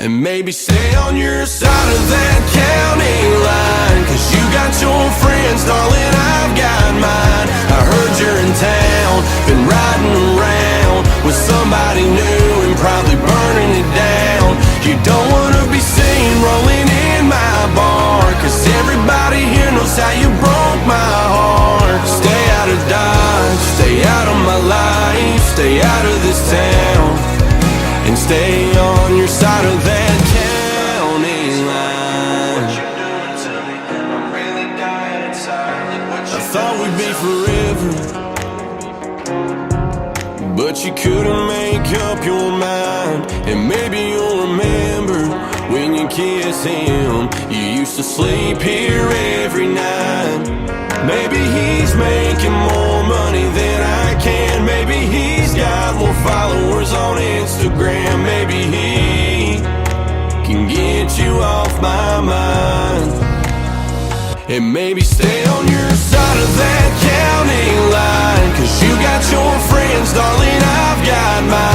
And maybe stay on your side of that county line, 'cause you got your friends, darling, I've got mine. I heard you're in town, been riding around with somebody new and probably burning it down. You don't wanna be seen rolling in my bar, 'cause everybody here knows how you broke my heart. Stay out of Dodge, stay out of my life, stay out of this town, and stay on your side of that county line. What you're doing to me, I'm really dying inside. I thought we'd be forever, but you couldn't make up your mind. And maybe you'll remember when you kiss him, you used to sleep here every night. Maybe he's making more money than I can. Maybe he's got more followers on Instagram. Maybe he can get you off my mind. And maybe stay on your side of that county line, 'cause you got your friends, darling, I've got mine.